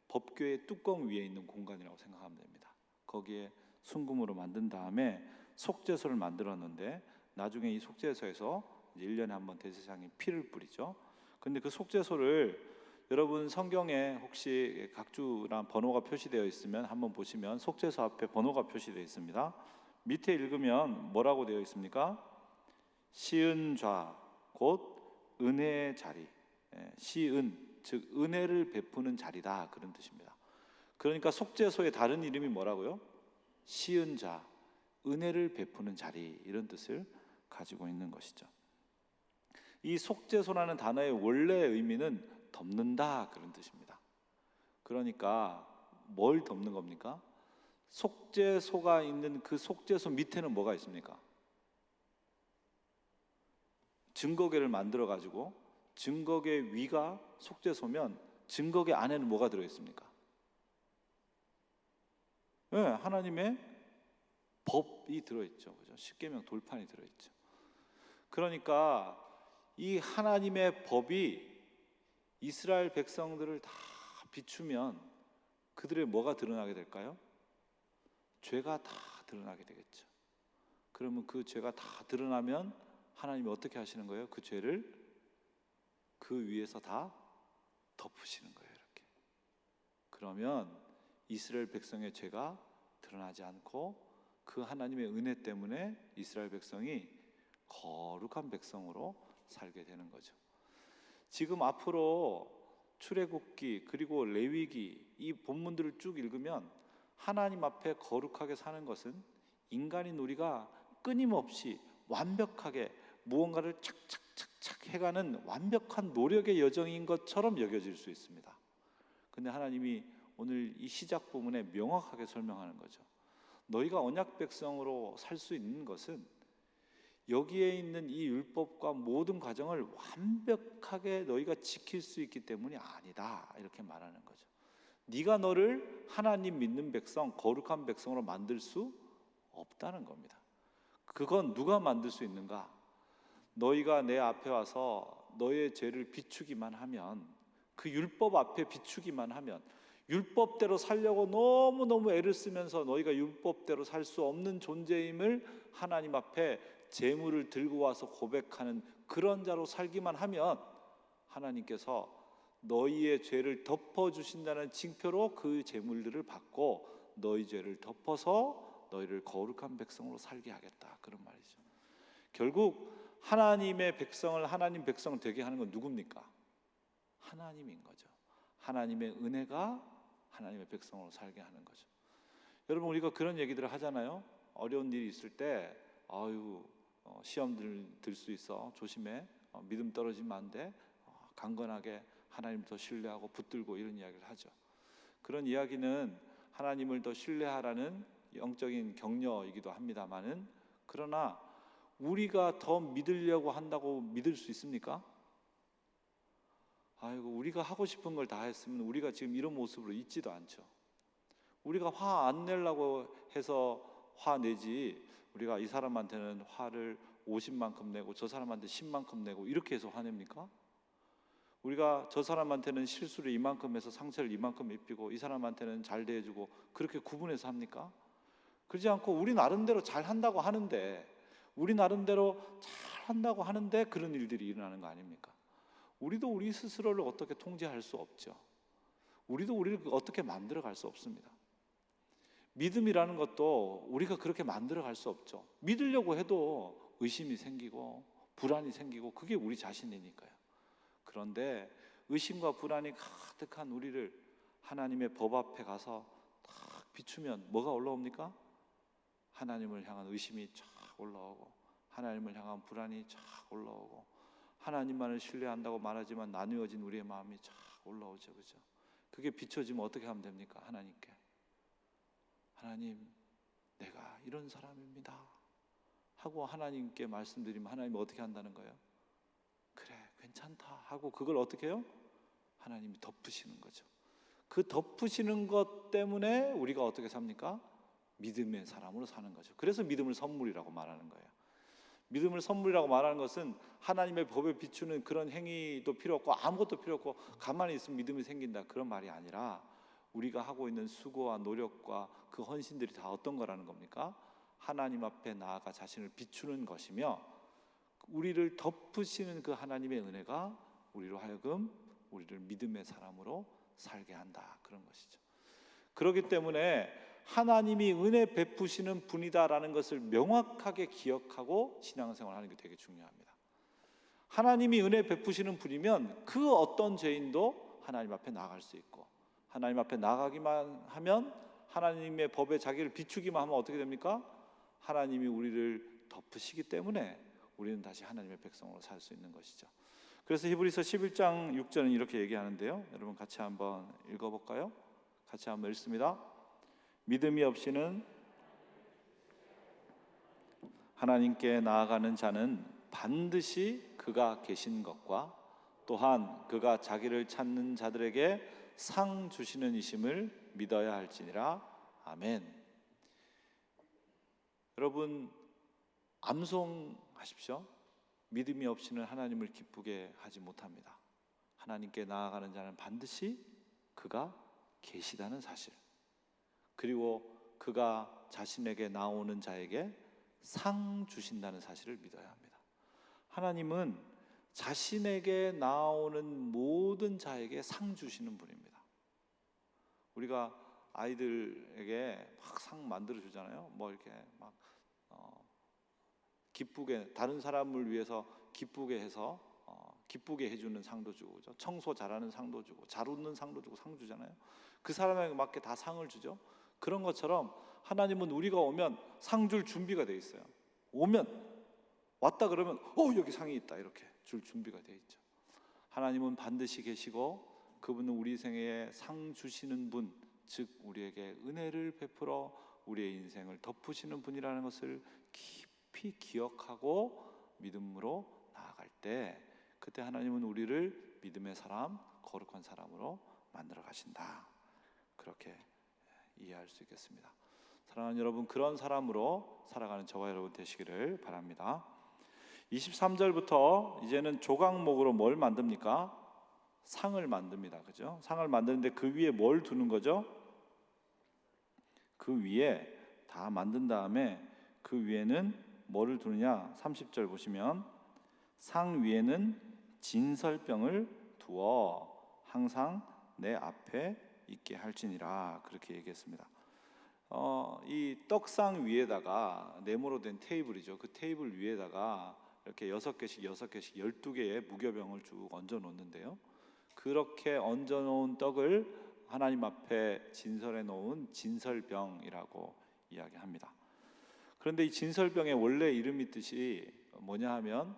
법궤의 뚜껑 위에 있는 공간이라고 생각하면 됩니다. 거기에 순금으로 만든 다음에 속죄소를 만들었는데 나중에 이 속죄소에서 1년에 한 번 대제사장이 피를 뿌리죠. 근데 그 속죄소를 여러분 성경에 혹시 각주랑 번호가 표시되어 있으면 한번 보시면 속죄소 앞에 번호가 표시되어 있습니다. 밑에 읽으면 뭐라고 되어 있습니까? 시은좌 곧 은혜의 자리, 시은 즉 은혜를 베푸는 자리다 그런 뜻입니다. 그러니까 속죄소의 다른 이름이 뭐라고요? 시은자, 은혜를 베푸는 자리, 이런 뜻을 가지고 있는 것이죠. 이 속죄소라는 단어의 원래 의미는 덮는다 그런 뜻입니다. 그러니까 뭘 덮는 겁니까? 속죄소가 있는 그 속죄소 밑에는 뭐가 있습니까? 증거궤를 만들어 가지고 증거궤 위가 속죄소면 증거궤 안에는 뭐가 들어 있습니까? 네, 하나님의 법이 들어 있죠. 그죠? 십계명 돌판이 들어 있죠. 그러니까 이 하나님의 법이 이스라엘 백성들을 다 비추면 그들의 뭐가 드러나게 될까요? 죄가 다 드러나게 되겠죠. 그러면 그 죄가 다 드러나면 하나님이 어떻게 하시는 거예요? 그 죄를 그 위에서 다 덮으시는 거예요. 이렇게. 그러면 이스라엘 백성의 죄가 드러나지 않고 그 하나님의 은혜 때문에 이스라엘 백성이 거룩한 백성으로 살게 되는 거죠. 지금 앞으로 출애굽기 그리고 레위기 이 본문들을 쭉 읽으면 하나님 앞에 거룩하게 사는 것은 인간인 우리가 끊임없이 완벽하게 무언가를 착착착착 해가는 완벽한 노력의 여정인 것처럼 여겨질 수 있습니다. 근데 하나님이 오늘 이 시작 부분에 명확하게 설명하는 거죠. 너희가 언약 백성으로 살 수 있는 것은 여기에 있는 이 율법과 모든 과정을 완벽하게 너희가 지킬 수 있기 때문이 아니다 이렇게 말하는 거죠. 네가 너를 하나님 믿는 백성, 거룩한 백성으로 만들 수 없다는 겁니다. 그건 누가 만들 수 있는가? 너희가 내 앞에 와서 너의 죄를 비추기만 하면, 그 율법 앞에 비추기만 하면, 율법대로 살려고 너무너무 애를 쓰면서 너희가 율법대로 살 수 없는 존재임을 하나님 앞에 재물을 들고 와서 고백하는 그런 자로 살기만 하면 하나님께서 너희의 죄를 덮어주신다는 징표로 그 재물들을 받고 너희 죄를 덮어서 너희를 거룩한 백성으로 살게 하겠다, 그런 말이죠. 결국 하나님의 백성을 하나님 백성 되게 하는 건 누굽니까? 하나님인 거죠. 하나님의 은혜가 하나님의 백성으로 살게 하는 거죠. 여러분, 우리가 그런 얘기들을 하잖아요. 어려운 일이 있을 때 시험 들 수 있어, 조심해, 믿음 떨어지면 안 돼, 강건하게 하나님 더 신뢰하고 붙들고, 이런 이야기를 하죠. 그런 이야기는 하나님을 더 신뢰하라는 영적인 격려이기도 합니다만은, 그러나 우리가 더 믿으려고 한다고 믿을 수 있습니까? 우리가 하고 싶은 걸 다 했으면 우리가 지금 이런 모습으로 있지도 않죠. 우리가 화 안 내려고 해서 화내지, 우리가 이 사람한테는 화를 50만큼 내고 저 사람한테 10만큼 내고 이렇게 해서 화냅니까? 우리가 저 사람한테는 실수를 이만큼 해서 상처를 이만큼 입히고 이 사람한테는 잘 대해주고 그렇게 구분해서 합니까? 그러지 않고 우리 나름대로 잘 한다고 하는데, 그런 일들이 일어나는 거 아닙니까? 우리도 우리 스스로를 어떻게 통제할 수 없죠. 우리도 우리를 어떻게 만들어 갈 수 없습니다. 믿음이라는 것도 우리가 그렇게 만들어 갈 수 없죠. 믿으려고 해도 의심이 생기고 불안이 생기고, 그게 우리 자신이니까요. 그런데 의심과 불안이 가득한 우리를 하나님의 법 앞에 가서 딱 비추면 뭐가 올라옵니까? 하나님을 향한 의심이 쫙 올라오고, 하나님을 향한 불안이 쫙 올라오고, 하나님만을 신뢰한다고 말하지만 나누어진 우리의 마음이 쫙 올라오죠. 그죠? 그게 비춰지면 어떻게 하면 됩니까? 하나님께, 하나님, 내가 이런 사람입니다 하고 하나님께 말씀드리면 하나님이 어떻게 한다는 거예요? 그래, 괜찮다 하고 그걸 어떻게 해요? 하나님이 덮으시는 거죠. 그 덮으시는 것 때문에 우리가 어떻게 삽니까? 믿음의 사람으로 사는 거죠. 그래서 믿음을 선물이라고 말하는 거예요. 믿음을 선물이라고 말하는 것은 하나님의 법에 비추는 그런 행위도 필요 없고 아무것도 필요 없고 가만히 있으면 믿음이 생긴다, 그런 말이 아니라, 우리가 하고 있는 수고와 노력과 그 헌신들이 다 어떤 거라는 겁니까? 하나님 앞에 나아가 자신을 비추는 것이며, 우리를 덮으시는 그 하나님의 은혜가 우리로 하여금 우리를 믿음의 사람으로 살게 한다, 그런 것이죠. 그렇기 때문에 하나님이 은혜 베푸시는 분이다라는 것을 명확하게 기억하고 신앙생활 하는 게 되게 중요합니다. 하나님이 은혜 베푸시는 분이면 그 어떤 죄인도 하나님 앞에 나아갈 수 있고, 하나님 앞에 나가기만 하면, 하나님의 법에 자기를 비추기만 하면 어떻게 됩니까? 하나님이 우리를 덮으시기 때문에 우리는 다시 하나님의 백성으로 살 수 있는 것이죠. 그래서 히브리서 11장 6절은 이렇게 얘기하는데요. 여러분 같이 한번 읽어볼까요? 같이 한번 읽습니다. 믿음이 없이는 하나님께 나아가는 자는 반드시 그가 계신 것과 또한 그가 자기를 찾는 자들에게 상 주시는 이심을 믿어야 할지니라. 아멘. 여러분, 암송하십시오. 믿음이 없이는 하나님을 기쁘게 하지 못합니다. 하나님께 나아가는 자는 반드시 그가 계시다는 사실, 그리고 그가 자신에게 나오는 자에게 상 주신다는 사실을 믿어야 합니다. 하나님은 자신에게 나오는 모든 자에게 상 주시는 분입니다. 우리가 아이들에게 막 상 만들어 주잖아요. 뭐 이렇게 막 기쁘게, 다른 사람을 위해서 기쁘게 해서 기쁘게 해주는 상도 주고, 그죠? 청소 잘하는 상도 주고, 잘 웃는 상도 주고, 상 주잖아요. 그 사람에게 맞게 다 상을 주죠. 그런 것처럼 하나님은 우리가 오면 상 줄 준비가 돼 있어요. 왔다 그러면 여기 상이 있다, 이렇게 줄 준비가 돼 있죠. 하나님은 반드시 계시고, 그분은 우리 생애에 상 주시는 분, 즉 우리에게 은혜를 베풀어 우리의 인생을 덮으시는 분이라는 것을 깊이 기억하고 믿음으로 나아갈 때, 그때 하나님은 우리를 믿음의 사람, 거룩한 사람으로 만들어 가신다, 그렇게 이해할 수 있겠습니다. 사랑하는 여러분, 그런 사람으로 살아가는 저와 여러분 되시기를 바랍니다. 23절부터 이제는 조각목으로 뭘 만듭니까? 상을 만듭니다. 그죠? 상을 만드는데 그 위에 뭘 두는 거죠? 그 위에 다 만든 다음에 그 위에는 뭐를 두느냐? 30절 보시면 상 위에는 진설병을 두어 항상 내 앞에 있게 할지니라 그렇게 얘기했습니다. 이 떡상 위에다가 네모로 된 테이블이죠. 그 테이블 위에다가 이렇게 6개씩 12개의 무교병을 쭉 얹어 놓는데요. 그렇게 얹어 놓은 떡을 하나님 앞에 진설해 놓은 진설병이라고 이야기합니다. 그런데 이 진설병의 원래 이름이 뜻이 뭐냐 하면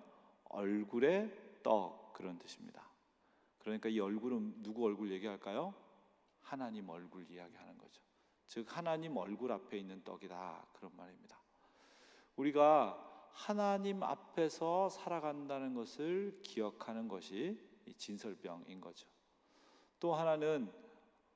얼굴의 떡 그런 뜻입니다. 그러니까 이 얼굴은 누구 얼굴 얘기할까요? 하나님 얼굴 이야기하는 거죠. 즉 하나님 얼굴 앞에 있는 떡이다 그런 말입니다. 우리가 하나님 앞에서 살아간다는 것을 기억하는 것이 이 진설병인 거죠. 또 하나는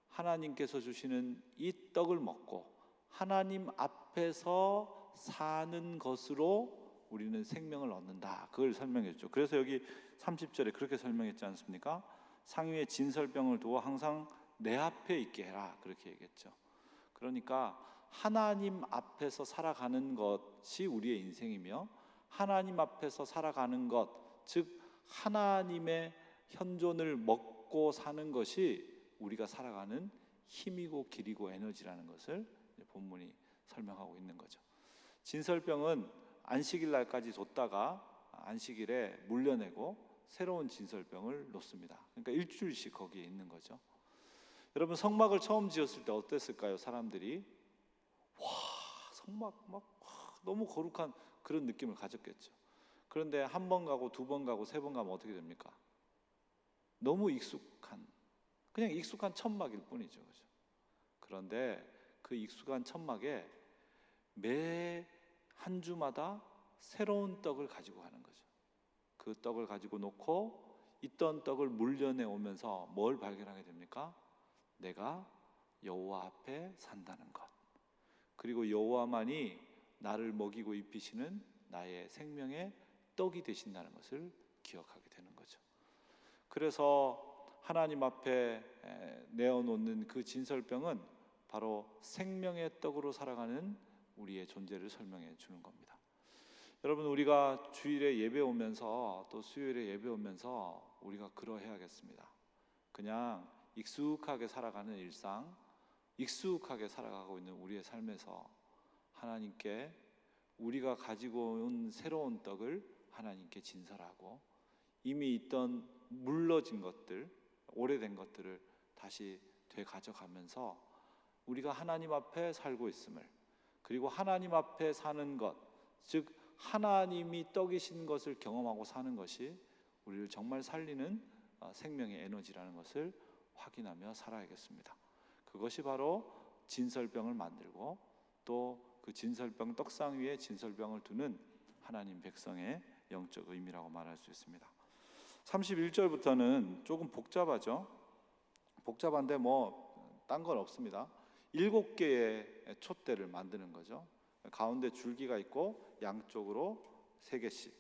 하나님께서 주시는 이 떡을 먹고 하나님 앞에서 사는 것으로 우리는 생명을 얻는다. 그걸 설명했죠. 그래서 여기 30절에 그렇게 설명했지 않습니까? 상위에 진설병을 두어 항상 내 앞에 있게 해라. 그렇게 얘기했죠. 그러니까 하나님 앞에서 살아가는 것이 우리의 인생이며 하나님 앞에서 살아가는 것, 즉 하나님의 현존을 먹고 사는 것이 우리가 살아가는 힘이고 길이고 에너지라는 것을 본문이 설명하고 있는 거죠. 진설병은 안식일 날까지 뒀다가 안식일에 물려내고 새로운 진설병을 놓습니다. 그러니까 일주일씩 거기에 있는 거죠. 여러분 성막을 처음 지었을 때 어땠을까요? 사람들이 와 성막 막 너무 거룩한 그런 느낌을 가졌겠죠. 그런데 한 번 가고 두 번 가고 세 번 가면 어떻게 됩니까? 너무 익숙한 그냥 익숙한 천막일 뿐이죠. 그죠? 그런데 그 익숙한 천막에 매 한 주마다 새로운 떡을 가지고 가는 거죠. 그 떡을 가지고 놓고 있던 떡을 물려내 오면서 뭘 발견하게 됩니까? 내가 여호와 앞에 산다는 것, 그리고 여호와만이 나를 먹이고 입히시는 나의 생명의 떡이 되신다는 것을 기억하게 되는 거죠. 그래서 하나님 앞에 내어놓는 그 진설병은 바로 생명의 떡으로 살아가는 우리의 존재를 설명해 주는 겁니다. 여러분 우리가 주일에 예배 오면서 또 수요일에 예배 오면서 우리가 그러해야겠습니다. 그냥 익숙하게 살아가는 일상, 익숙하게 살아가고 있는 우리의 삶에서 하나님께 우리가 가지고 온 새로운 떡을 하나님께 진설하고 이미 있던 물러진 것들, 오래된 것들을 다시 되가져가면서 우리가 하나님 앞에 살고 있음을, 그리고 하나님 앞에 사는 것, 즉 하나님이 떡이신 것을 경험하고 사는 것이 우리를 정말 살리는 생명의 에너지라는 것을 확인하며 살아야겠습니다. 그것이 바로 진설병을 만들고 또 그 진설병 떡상 위에 진설병을 두는 하나님 백성의 영적 의미라고 말할 수 있습니다. 31절부터는 조금 복잡하죠. 복잡한데 뭐 딴 건 없습니다. 7개의 촛대를 만드는 거죠. 가운데 줄기가 있고 양쪽으로 3개씩,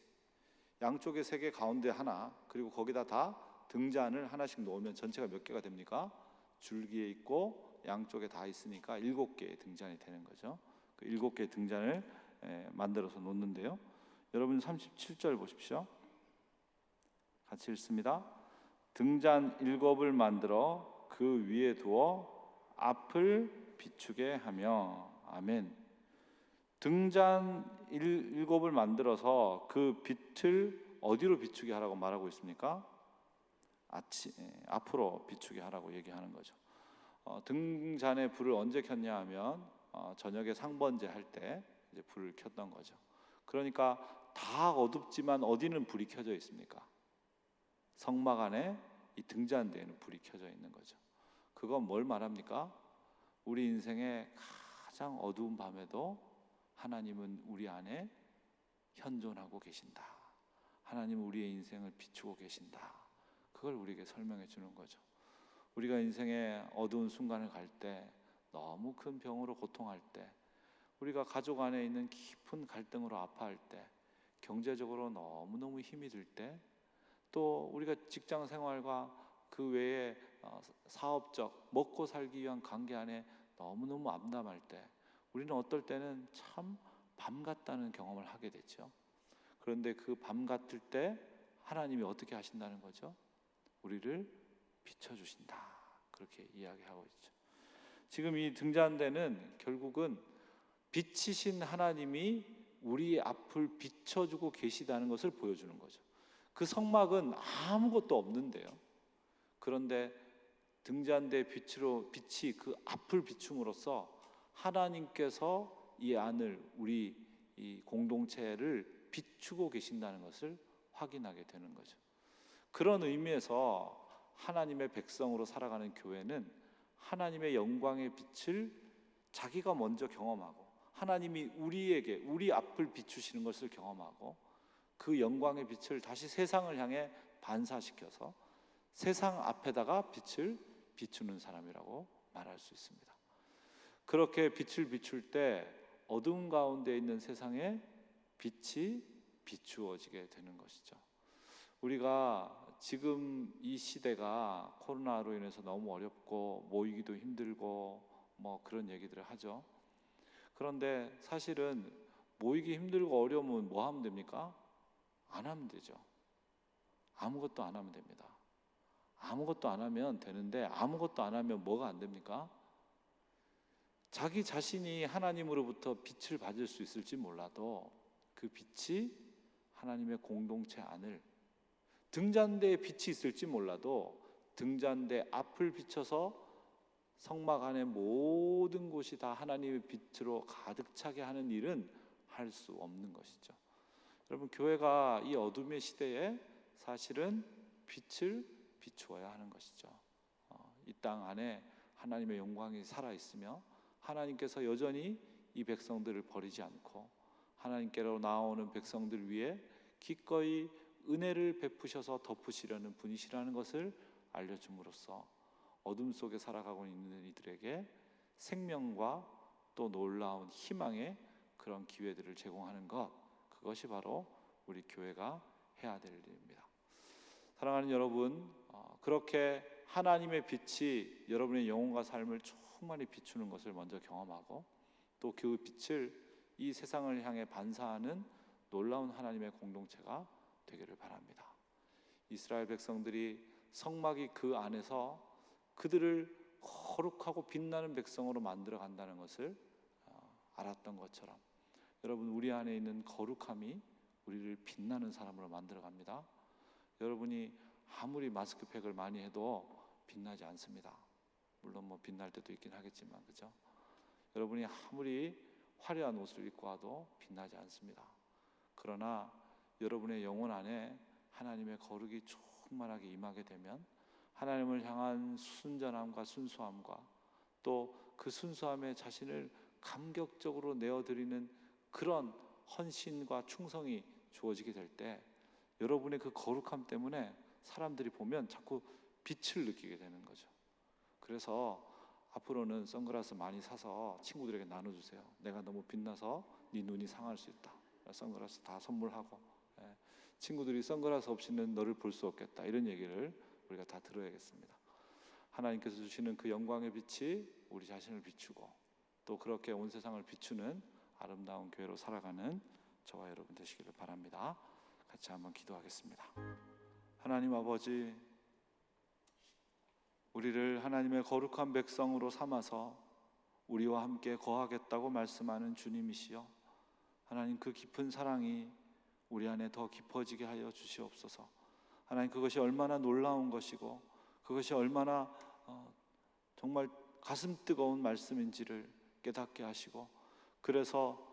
양쪽에 3개, 가운데 하나, 그리고 거기다 다 등잔을 하나씩 놓으면 전체가 몇 개가 됩니까? 줄기에 있고 양쪽에 다 있으니까 7개의 등잔이 되는 거죠. 그 7개의 등잔을 만들어서 놓는데요. 여러분 37절 보십시오. 같이 읽습니다. 등잔 7을 만들어 그 위에 두어 앞을 비추게 하며. 아멘. 등잔 7을 만들어서 그 빛을 어디로 비추게 하라고 말하고 있습니까? 앞으로 비추게 하라고 얘기하는 거죠. 등잔에 불을 언제 켰냐 하면 저녁에 상번제 할 때 이제 불을 켰던 거죠. 그러니까 다 어둡지만 어디는 불이 켜져 있습니까? 성막 안에 이 등잔대에는 불이 켜져 있는 거죠. 그건 뭘 말합니까? 우리 인생의 가장 어두운 밤에도 하나님은 우리 안에 현존하고 계신다. 하나님은 우리의 인생을 비추고 계신다. 그걸 우리에게 설명해 주는 거죠. 우리가 인생의 어두운 순간을 갈 때, 너무 큰 병으로 고통할 때, 우리가 가족 안에 있는 깊은 갈등으로 아파할 때, 경제적으로 너무너무 힘이 들 때, 또 우리가 직장 생활과 그 외에 사업적 먹고 살기 위한 관계 안에 너무너무 암담할 때, 우리는 어떨 때는 참 밤 같다는 경험을 하게 됐죠. 그런데 그 밤 같을 때 하나님이 어떻게 하신다는 거죠? 우리를 비춰주신다, 그렇게 이야기하고 있죠. 지금 이 등잔대는 결국은 빛이신 하나님이 우리 앞을 비춰주고 계시다는 것을 보여주는 거죠. 그 성막은 아무것도 없는데요, 그런데 등잔대 빛이 그 앞을 비춤으로써 하나님께서 이 안을, 우리 이 공동체를 비추고 계신다는 것을 확인하게 되는 거죠. 그런 의미에서 하나님의 백성으로 살아가는 교회는 하나님의 영광의 빛을 자기가 먼저 경험하고, 하나님이 우리에게 우리 앞을 비추시는 것을 경험하고, 그 영광의 빛을 다시 세상을 향해 반사시켜서 세상 앞에다가 빛을 비추는 사람이라고 말할 수 있습니다. 그렇게 빛을 비출 때 어둠 가운데 있는 세상에 빛이 비추어지게 되는 것이죠. 우리가 지금 이 시대가 코로나로 인해서 너무 어렵고 모이기도 힘들고 뭐 그런 얘기들을 하죠. 그런데 사실은 모이기 힘들고 어려우면 뭐 하면 됩니까? 안 하면 되죠. 아무것도 안 하면 됩니다. 아무것도 안 하면 되는데, 아무것도 안 하면 뭐가 안 됩니까? 자기 자신이 하나님으로부터 빛을 받을 수 있을지 몰라도 그 빛이 하나님의 공동체 안을, 등잔대에 빛이 있을지 몰라도 등잔대 앞을 비춰서 성막 안의 모든 곳이 다 하나님의 빛으로 가득 차게 하는 일은 할 수 없는 것이죠. 여러분, 교회가 이 어둠의 시대에 사실은 빛을 비추어야 하는 것이죠. 이 땅 안에 하나님의 영광이 살아있으며 하나님께서 여전히 이 백성들을 버리지 않고 하나님께로 나오는 백성들 위해 기꺼이 은혜를 베푸셔서 덮으시려는 분이시라는 것을 알려줌으로써 어둠 속에 살아가고 있는 이들에게 생명과 또 놀라운 희망의 그런 기회들을 제공하는 것, 그것이 바로 우리 교회가 해야 될 일입니다. 사랑하는 여러분, 그렇게 하나님의 빛이 여러분의 영혼과 삶을 충만히 비추는 것을 먼저 경험하고, 또 그 빛을 이 세상을 향해 반사하는 놀라운 하나님의 공동체가 되기를 바랍니다. 이스라엘 백성들이 성막이 그 안에서 그들을 거룩하고 빛나는 백성으로 만들어 간다는 것을 알았던 것처럼, 여러분, 우리 안에 있는 거룩함이 우리를 빛나는 사람으로 만들어 갑니다. 여러분이 아무리 마스크팩을 많이 해도 빛나지 않습니다. 물론 뭐 빛날 때도 있긴 하겠지만, 그죠? 여러분이 아무리 화려한 옷을 입고 와도 빛나지 않습니다. 그러나 여러분의 영혼 안에 하나님의 거룩이 충만하게 임하게 되면 하나님을 향한 순전함과 순수함과 또 그 순수함에 자신을 감격적으로 내어드리는 그런 헌신과 충성이 주어지게 될 때 여러분의 그 거룩함 때문에 사람들이 보면 자꾸 빛을 느끼게 되는 거죠. 그래서 앞으로는 선글라스 많이 사서 친구들에게 나눠주세요. 내가 너무 빛나서 네 눈이 상할 수 있다. 선글라스 다 선물하고, 친구들이 선글라스 없이는 너를 볼 수 없겠다, 이런 얘기를 우리가 다 들어야겠습니다. 하나님께서 주시는 그 영광의 빛이 우리 자신을 비추고 또 그렇게 온 세상을 비추는 아름다운 교회로 살아가는 저와 여러분 되시기를 바랍니다. 같이 한번 기도하겠습니다. 하나님 아버지, 우리를 하나님의 거룩한 백성으로 삼아서 우리와 함께 거하겠다고 말씀하는 주님이시여, 하나님, 그 깊은 사랑이 우리 안에 더 깊어지게 하여 주시옵소서. 하나님, 그것이 얼마나 놀라운 것이고 그것이 얼마나 정말 가슴 뜨거운 말씀인지를 깨닫게 하시고, 그래서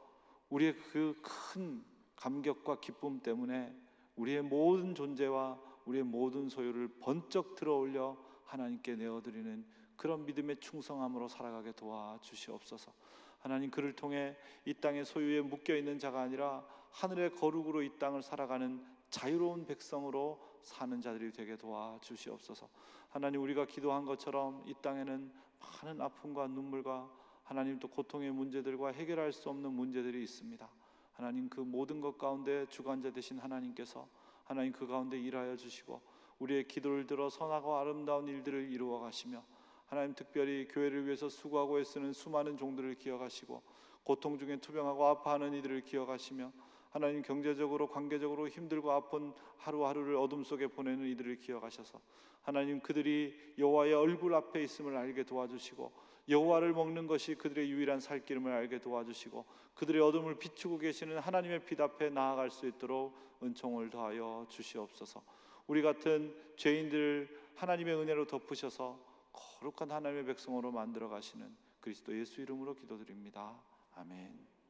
우리의 그 큰 감격과 기쁨 때문에 우리의 모든 존재와 우리의 모든 소유를 번쩍 들어올려 하나님께 내어드리는 그런 믿음의 충성함으로 살아가게 도와주시옵소서. 하나님, 그를 통해 이 땅의 소유에 묶여있는 자가 아니라 하늘의 거룩으로 이 땅을 살아가는 자유로운 백성으로 사는 자들이 되게 도와주시옵소서. 하나님, 우리가 기도한 것처럼 이 땅에는 많은 아픔과 눈물과 하나님 또 고통의 문제들과 해결할 수 없는 문제들이 있습니다. 하나님, 그 모든 것 가운데 주관자 되신 하나님께서 하나님 그 가운데 일하여 주시고 우리의 기도를 들어 선하고 아름다운 일들을 이루어 가시며, 하나님 특별히 교회를 위해서 수고하고 애쓰는 수많은 종들을 기억하시고 고통 중에 투병하고 아파하는 이들을 기억하시며 하나님 경제적으로 관계적으로 힘들고 아픈 하루하루를 어둠 속에 보내는 이들을 기억하셔서 하나님 그들이 여호와의 얼굴 앞에 있음을 알게 도와주시고 여호와를 먹는 것이 그들의 유일한 살 기름을 알게 도와주시고 그들의 어둠을 비추고 계시는 하나님의 빛 앞에 나아갈 수 있도록 은총을 더하여 주시옵소서. 우리 같은 죄인들을 하나님의 은혜로 덮으셔서 거룩한 하나님의 백성으로 만들어 가시는 그리스도 예수 이름으로 기도드립니다. 아멘.